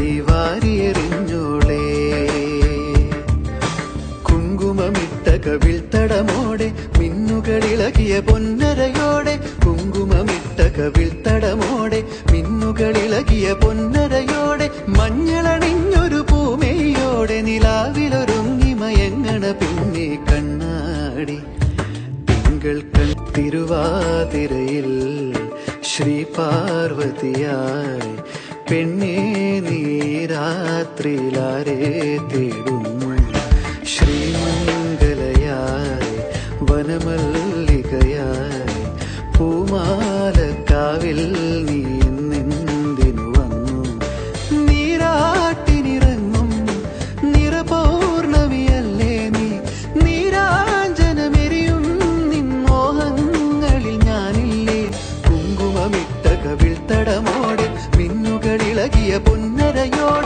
നീ വാരിയെറിഞ്ഞോളേ. കുങ്കുമമിട്ട കവിൾത്തടമോടെ മിന്നുകളിളകിയ പൊന്നരയോടെ, കുങ്കുമമിട്ട കവിൾത്തടമോടെ മിന്നുകളിളകിയ പൊന്നരയോടെ, മഞ്ഞളണിഞ്ഞൊരു പൂമേയോടെ നിലാവിലൊരുങ്ങി മയങ്ങണ പിന്നെ കണ്ണാടി. തിങ്കൾ തിരുവാതിരയിൽ ശ്രീ പാർവതിയായി പെണ്ണേ നീ രാത്രിയിലാരെ തേടുന്നു. ശ്രീമംഗലയായി വനമല്ലികയായി പൂമാലക്കാവിൽ നീ നിന്തിനു വന്നു. നീരാട്ടിനിറങ്ങും നിറപൗർണമിയല്ലേ നീ, നീരാഞ്ജനമെരിയും നിൻ മോഹങ്ങളിൽ ഞാനില്ലേ. കുങ്കുമമിട്ട കവിൾത്തടമോടെ മിന്നുകളിളകിയ പൊന്നരയോടെ